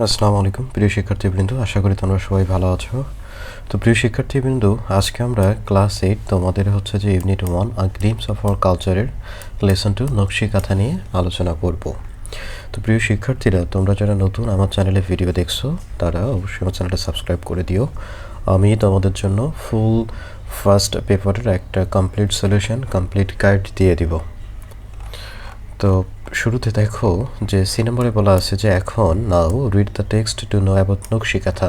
আসসালামু আলাইকুম প্রিয় শিক্ষার্থীবৃন্দ, আশা করি তোমরা সবাই ভালো আছো। তো প্রিয় শিক্ষার্থীবৃন্দ, আজকে আমরা ক্লাস 8 তোমাদের হচ্ছে যে unit 1 a glimpse of our কালচারের লেসন 2 নকশি কাঁথা নিয়ে আলোচনা করব। তো প্রিয় শিক্ষার্থীরা, তোমরা যারা নতুন আমার চ্যানেলে ভিডিও দেখছো তারা অবশ্যই আমার চ্যানেলটা সাবস্ক্রাইব করে দিও। আমি তোমাদের জন্য ফুল ফার্স্ট পেপারের একটা কমপ্লিট সলিউশন, কমপ্লিট গাইড দিয়ে দিব। তো শুরুতে দেখো যে সি নম্বরে বলা আছে যে এখন now read the text to know about নকশি কাঁথা।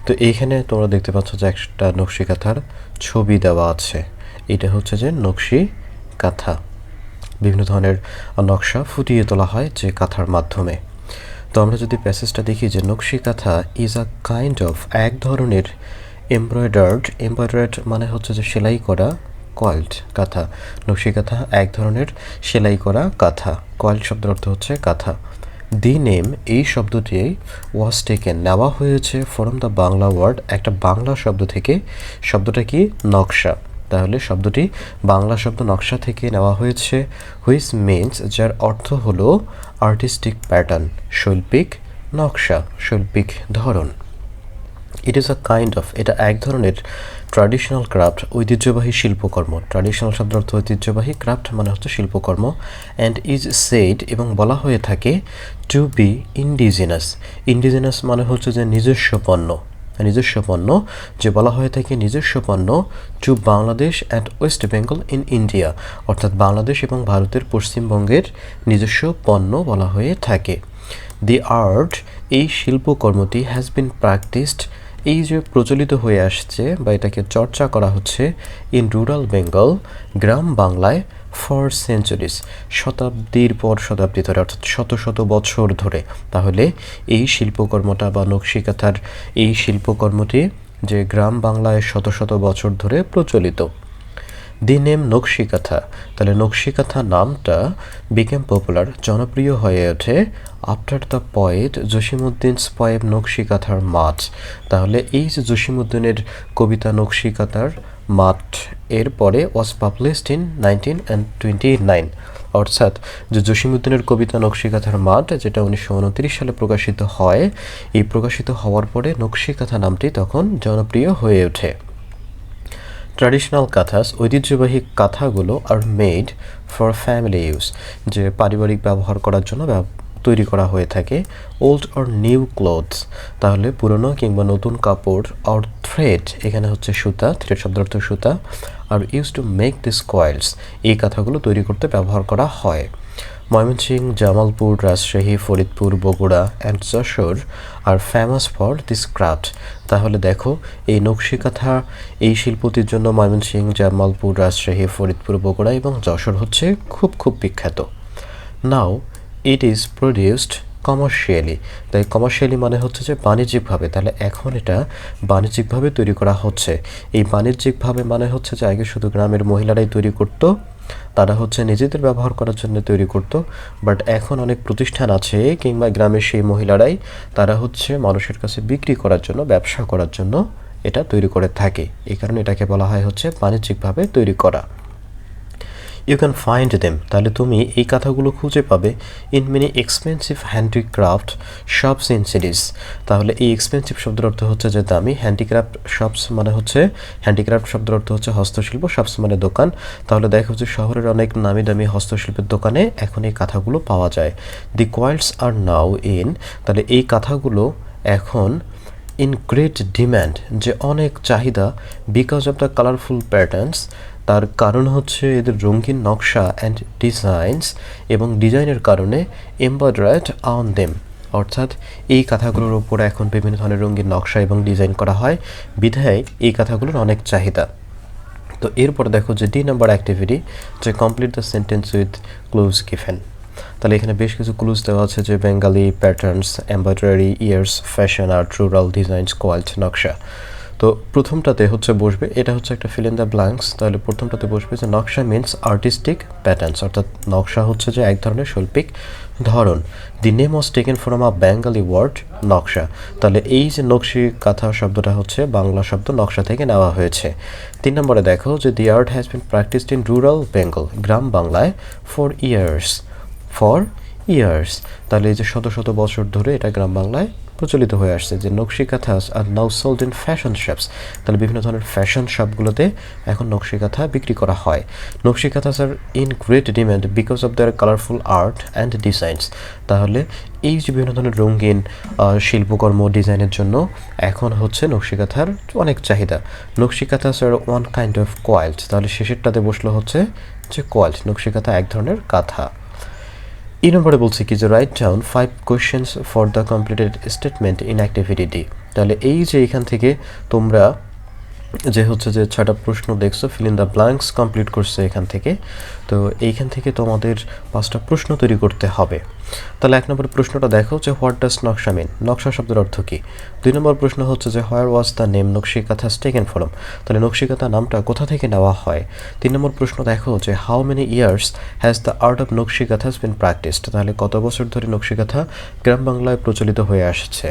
তো এইখানে তোমরা দেখতে পাচ্ছ যে একটা নকশি কাঁথার ছবি দেওয়া আছে। এটা হচ্ছে যে নকশি কাঁথা, বিভিন্ন ধরনের নকশা ফুটিয়ে তোলা হয় যে কাঁথার মাধ্যমে। তো আমরা যদি প্যাসেজটা দেখি যে নকশি কাঁথা ইজ আ কাইন্ড অফ, এক ধরনের এমব্রয়ডার্ড মানে হচ্ছে যে সেলাই করা কয়েলড কাঁথা। নকশি কাঁথা এক ধরনের সেলাই করা কাঁথা। কয়েলড শব্দের অর্থ হচ্ছে কাঁথা। দি নেম, এই শব্দটি ওয়াজ টেকেন, নেওয়া হয়েছে ফ্রম দ্য বাংলা ওয়ার্ড, একটা বাংলা শব্দ থেকে। শব্দটা কি? নকশা। তাহলে শব্দটি বাংলা শব্দ নকশা থেকে নেওয়া হয়েছে, হুইচ মিনস, যার অর্থ হলো আর্টিস্টিক প্যাটার্ন, শৈল্পিক নকশা, শৈল্পিক ধরন। It is a kind of, এটা এক ধরনের ট্র্যাডিশনাল ক্রাফট, ঐতিহ্যবাহী শিল্পকর্ম। ট্র্যাডিশনাল শব্দের অর্থ ঐতিহ্যবাহী, ক্রাফট মানে হচ্ছে শিল্পকর্ম। অ্যান্ড ইজ সেড, এবং বলা হয়ে থাকে, টু বি ইন্ডিজিনাস। ইন্ডিজিনাস মানে হচ্ছে যে নিজস্ব পণ্য, নিজস্ব পণ্য, যে বলা হয়ে থাকে নিজস্ব পণ্য, to Bangladesh and West Bengal in India, অর্থাৎ বাংলাদেশ এবং ভারতের পশ্চিমবঙ্গের নিজস্ব পণ্য বলা হয়ে থাকে। দি আর্ট, এই শিল্পকর্মটি হ্যাজ বিন প্র্যাকটিসড, এই যে প্রচলিত হয়ে আসছে বা এটাকে চর্চা করা হচ্ছে, ইন রুরাল বেঙ্গল, গ্রাম বাংলায়, ফর সেঞ্চুরিজ, শতাব্দীর পর শতাব্দী ধরে, অর্থাৎ শত শত বছর ধরে। তাহলে এই শিল্পকর্মটা বা নকশি কাঁথার এই শিল্পকর্মটি যে গ্রাম বাংলায় শত শত বছর ধরে প্রচলিত। দি নেম নকশি কাঁথা, তাহলে নকশি কাঁথা নামটা বিকেম পপুলার, জনপ্রিয় হয়ে ওঠে, আফটার দ্য পোয়েট জসিমউদ্দিনস পোয়েম নকশি কাঁথার মাঠ। তাহলে এই যে জসিমউদ্দিনের কবিতা নকশি কাঁথার মাঠ, এর পরে ওয়াজ পাবলিশড ইন 1929, অর্থাৎ যে জসিমউদ্দিনের কবিতা নকশি কাঁথার মাঠ, যেটা 1929 সালে প্রকাশিত হয়, এই প্রকাশিত হওয়ার পরে নকশি কাঁথা নামটি তখন জনপ্রিয় হয়ে ওঠে। ট্র্যাডিশনাল কাঁথাস, ঐতিহ্যবাহী কাঁথাগুলো are made for family use, যে পারিবারিক ব্যবহার করার জন্য তৈরি করা হয়ে থাকে। ওল্ড অর নিউ ক্লোথস, তাহলে পুরনো কিংবা নতুন কাপড়। অর থ্রেড, এখানে হচ্ছে সুতা, থ্রেড শব্দের অর্থ সুতা। Are use to make this quilts, এই কাঁথাগুলো তৈরি করতে ব্যবহার করা হয়। Mymensingh, Jamalpur, Rajshahi, Faridpur, Bogura and Jessore are famous for this craft. তাহলে দেখো, এই নকশি কাঁথা এই শিল্পটির জন্য ময়মনসিংহ, জামালপুর, রাজশাহী, ফরিদপুর, বগুড়া এবং যশোর হচ্ছে খুব বিখ্যাত। নাও ইট ইজ প্রডিউসড কমার্শিয়ালি, তাই কমার্শিয়ালি মানে হচ্ছে যে বাণিজ্যিকভাবে। তাহলে এখন এটা বাণিজ্যিকভাবে তৈরি করা হচ্ছে। এই বাণিজ্যিকভাবে মানে হচ্ছে যে আগে শুধু গ্রামের মহিলারাই তৈরি করতো, তারা হচ্ছে নিজেদের ব্যবহার করার জন্য তৈরি করত। বাট এখন অনেক প্রতিষ্ঠান আছে কিংবা গ্রামের সেই মহিলারাই তারা হচ্ছে মানুষের কাছে বিক্রি করার জন্য, ব্যবসা করার জন্য এটা তৈরি করে থাকে। এই কারণে এটাকে বলা হয় হচ্ছে বাণিজ্যিকভাবে তৈরি করা। ইউ ক্যান ফাইন্ড দেম, তাহলে তুমি এই কাঁথাগুলো খুঁজে পাবে in many expensive handicraft shops in cities. তাহলে এই এক্সপেন্সিভ শব্দের অর্থ হচ্ছে যে দামি, হ্যান্ডিক্রাফট শপস মানে হচ্ছে, হ্যান্ডিক্রাফট শব্দের অর্থ হচ্ছে হস্তশিল্প, শপস মানে দোকান। তাহলে দেখা হচ্ছে শহরের অনেক নামি দামি হস্তশিল্পের দোকানে এখন এই কাঁথাগুলো পাওয়া যায়। দি কোয়েলস আর নাও ইন, তাহলে এই কাঁথাগুলো এখন ইন গ্রেট ডিম্যান্ড, যে অনেক চাহিদা, because of the colourful patterns, তার কারণ হচ্ছে এদের রঙিন নকশা, অ্যান্ড ডিজাইনস, এবং ডিজাইনের কারণে, এমব্রয়ডার্ড অন দেম, অর্থাৎ এই কাঁথাগুলোর উপরে এখন বিভিন্ন ধরনের রঙিন নকশা এবং ডিজাইন করা হয়, বিধায় এই কাঁথাগুলোর অনেক চাহিদা। তো এরপর দেখো যে ডি নাম্বার অ্যাক্টিভিটি, যে complete the sentence with clues given. তাহলে এখানে বেশ কিছু ক্লুজ দেওয়া আছে, যে Bengali, patterns, embroidery, years, fashion art, rural designs, quilt, নকশা। তো প্রথমটাতে হচ্ছে বসবে, এটা হচ্ছে একটা ফিল ইন দ্য ব্ল্যাঙ্কস। তাহলে প্রথমটাতে বসবে যে নকশা মিনস আর্টিস্টিক প্যাটার্নস, অর্থাৎ নকশা হচ্ছে যে এক ধরনের শৈল্পিক ধরন। The name was taken from a Bengali word naksha, তাহলে এই যে নকশি কাঁথা শব্দটা হচ্ছে বাংলা শব্দ নকশা থেকে নেওয়া হয়েছে। 3 নম্বরে দেখো যে the art has been practised in rural Bengal, গ্রাম বাংলায়, ফর ইয়ার্স, তাহলে এই যে শত শত বছর ধরে এটা গ্রাম বাংলায় প্রচলিত হয়ে আসছে, যে nakshi kanthas are now sold in fashion shops. তাহলে বিভিন্ন ধরনের ফ্যাশন শপগুলোতে এখন নকশি কাঁথা বিক্রি করা হয়। Nakshi kanthas are in great demand because of their colourful art and designs. তাহলে এই যে বিভিন্ন ধরনের রঙিন শিল্পকর্ম ডিজাইনের জন্য এখন হচ্ছে নকশি কাঁথার অনেক চাহিদা। নকশি কাঁথাস আর ওয়ান কাইন্ড অফ কোয়াইল্ট। তাহলে শেষেরটাতে বসলো হচ্ছে যে কোয়াইল্ট, নকশি কাঁথা এক ধরনের কাঁথা। এই নম্বরে বলছে কি যে write down 5 questions for the completed statement in activity D. তাহলে এই যে এখান থেকে তোমরা যে হচ্ছে যে 6টা প্রশ্ন দেখছো, fill in the blanks complete করছে এখান থেকে। তো এইখান থেকে তোমাদের 5টা প্রশ্ন তৈরি করতে হবে। তাহলে 1 নম্বর প্রশ্নটা দেখো যে হোয়াট ডাজ নকশা মিন, নকশা শব্দের অর্থ কী। 2 নম্বর প্রশ্ন হচ্ছে যে হোয়ার ওয়াজ দ্য নেম নকশি কাঁথা টেকেন ফ্রম, তাহলে নকশি কাঁথা নামটা কোথা থেকে নেওয়া হয়। 3 নম্বর প্রশ্ন দেখো যে how many years has the art of নকশি কাঁথা বিন প্র্যাকটিসড, তাহলে কত বছর ধরে নকশি কাঁথা গ্রাম বাংলায় প্রচলিত হয়ে আসছে।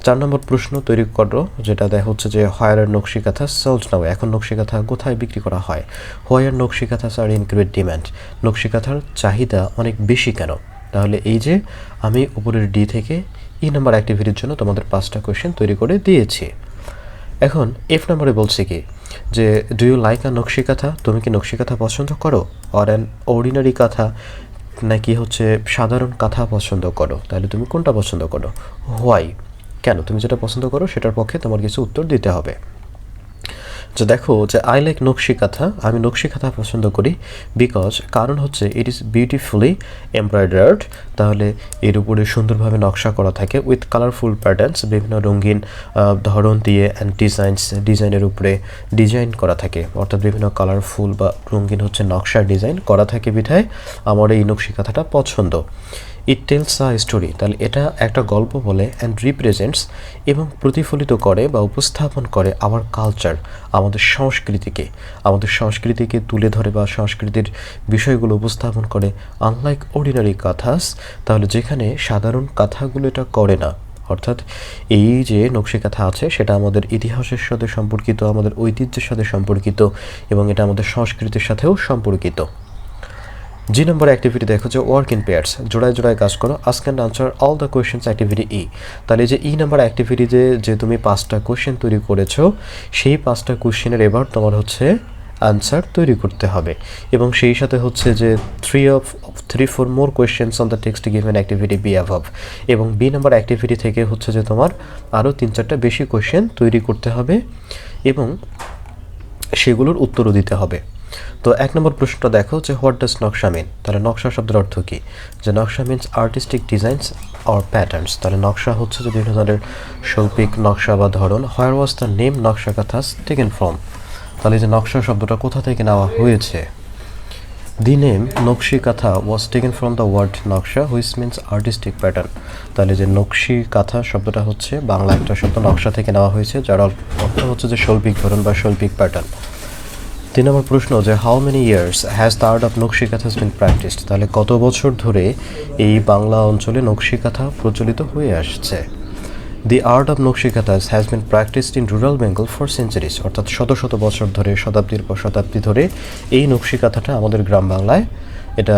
4 নম্বর প্রশ্ন তৈরি করো, যেটা দেখা হচ্ছে যে হোয়ার আর নকশি কাঁথা সোল্ড নাও, এখন নকশি কাঁথা কোথায় বিক্রি করা হয়। হোয়ার নকশি কাঁথা আর ইন গ্রেট ডিম্যান্ড, নকশি কাঁথার চাহিদা অনেক বেশি কেন। তাহলে এই যে আমি উপরের ডি থেকে ই নাম্বার অ্যাক্টিভিটির জন্য তোমাদের 5টা কোয়েশ্চেন তৈরি করে দিয়েছি। এখন এফ নম্বরে বলছে কি যে ডু ইউ লাইক আ নকশি কাঁথা, তুমি কি নকশি কাঁথা পছন্দ করো, অর অ্যান অর্ডিনারি কাঁথা, নাকি হচ্ছে সাধারণ কাঁথা পছন্দ করো। তাহলে তুমি কোনটা পছন্দ করো, হোয়াই, কেন, তুমি যেটা পছন্দ করো সেটার পক্ষে তোমার কিছু উত্তর দিতে হবে। যে দেখো যে আই লাইক নকশি কাঁথা, আমি নকশি কাঁথা পছন্দ করি বিকজ, কারণ হচ্ছে ইট ইজ বিউটিফুলি এমব্রয়ডার্ড, তাহলে এর উপরে সুন্দরভাবে নকশা করা থাকে উইথ কালারফুল প্যাটার্নস, বিভিন্ন রঙিন ধরন দিয়ে, অ্যান্ড ডিজাইনের উপরে ডিজাইন করা থাকে, অর্থাৎ বিভিন্ন কালারফুল বা রঙিন হচ্ছে নকশার ডিজাইন করা থাকে বিধায় আমার এই নকশি কাঁথাটা পছন্দ। ইট টেলস আ স্টোরি, তাহলে এটা একটা গল্প বলে, অ্যান্ড রিপ্রেজেন্টস এবং প্রতিফলিত করে বা উপস্থাপন করে আওয়ার কালচার, আমাদের সংস্কৃতিকে তুলে ধরে বা সংস্কৃতির বিষয়গুলো উপস্থাপন করে। আনলাইক অর্ডিনারি কাঁথাস, তাহলে যেখানে সাধারণ কাঁথাগুলো এটা করে না, অর্থাৎ এই যে নকশি কাঁথা আছে সেটা আমাদের ইতিহাসের সাথে সম্পর্কিত, আমাদের ঐতিহ্যের সাথে সম্পর্কিত, এবং এটা আমাদের সংস্কৃতির সাথেও সম্পর্কিত। জি নম্বর অ্যাক্টিভিটি দেখো যে ওয়ার্ক ইন পেয়ার্স, জোড়ায় জোড়ায় কাজ করো, ask and answer all the questions activity E. তাহলে যে ই নাম্বার অ্যাক্টিভিটিতে যে তুমি 5টা কোয়েশ্চেন তৈরি করেছো, সেই 5টা কোয়েশ্চেনের এবার তোমার হচ্ছে আনসার তৈরি করতে হবে, এবং সেই সাথে হচ্ছে যে 3-4 more questions on the text given activity B above, এবং বি নাম্বার অ্যাক্টিভিটি থেকে হচ্ছে যে তোমার আরও 3-4টা বেশি কোয়েশ্চেন তৈরি করতে হবে এবং সেগুলোর উত্তরও দিতে হবে। তো 1 নম্বর প্রশ্নটা দেখো যে হোয়াট ডাজ নকশা মিন, তাহলে নকশা শব্দের অর্থ কী। যে নকশা means artistic designs or patterns, তাহলে নকশা হচ্ছে যে বিভিন্ন ধরনের শৈল্পিক নকশা বা ধরন। হোয়ার ওয়াজ দ্য নেম নকশা কাঁথাস টেকেন ফ্রম, তাহলে যে নকশা শব্দটা কোথা থেকে নেওয়া হয়েছে। দি name nakshi kantha was taken from the word naksha which means artistic pattern, তাহলে যে নকশি কাঁথা শব্দটা হচ্ছে বাংলা একটা শব্দ নকশা থেকে নেওয়া হয়েছে, যার অর্থ হচ্ছে যে শৈল্পিক ধরন বা শৈল্পিক প্যাটার্ন। 3 নম্বর প্রশ্ন যে how many years has the art of নকশি কাঁথা বিন প্র্যাকটিসড, তাহলে কত বছর ধরে এই বাংলা অঞ্চলে নকশি কাঁথা প্রচলিত হয়ে আসছে। দি art of nakshi kanthas has been practised in rural Bengal for centuries, অর্থাৎ শত শত বছর ধরে, শতাব্দীর পর শতাব্দী ধরে এই নকশি কাঁথাটা আমাদের গ্রাম বাংলায় এটা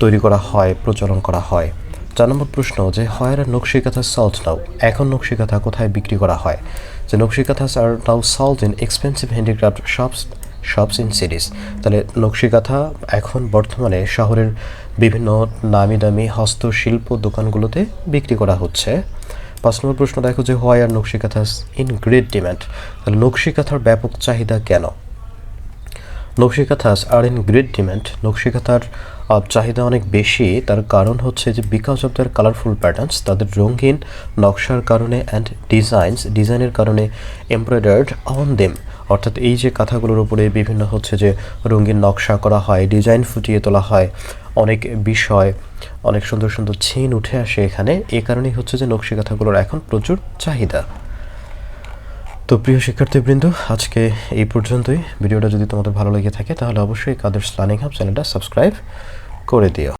তৈরি করা হয়, প্রচলন করা হয়। 4 নম্বর প্রশ্ন যে হোয়ার আর নকশি কাঁথা সল্ড নাও, এখন নকশি কাঁথা কোথায় বিক্রি করা হয়। যে nakshi kanthas are now sold in expensive handicraft shops in cities, তাহলে নকশি কাঁথা এখন বর্তমানে শহরের বিভিন্ন নামি দামি হস্তশিল্প দোকানগুলোতে বিক্রি করা হচ্ছে। 5 নম্বর প্রশ্ন দেখো যে হোয়াই আর নকশি কাঁথাস ইন গ্রেট ডিম্যান্ড, তাহলে নকশি কাঁথার ব্যাপক চাহিদা কেন। নকশি kanthas are in great demand, নকশি কাঁথার চাহিদা অনেক বেশি, তার কারণ হচ্ছে যে because of their colourful patterns, তাদের রঙিন নকশার কারণে, অ্যান্ড ডিজাইনের কারণে, এমব্রয়ডার্ড অন দেম, অর্থাৎ এই যে কাঁথাগুলোর উপরে বিভিন্ন হচ্ছে যে রঙিন নকশা করা হয়, ডিজাইন ফুটিয়ে তোলা হয়, অনেক বিষয়, অনেক সুন্দর সুন্দর ছিন উঠে আসে এখানে, এই কারণেই হচ্ছে যে নকশি কাঁথাগুলোর এখন প্রচুর চাহিদা। তো প্রিয় শিক্ষার্থীবৃন্দ, আজকে এই পর্যন্তই। ভিডিওটা যদি তোমাদের ভালো লেগে থাকে তাহলে অবশ্যই কাদেরস লার্নিং হাব চ্যানেলটা সাবস্ক্রাইব করে দিও।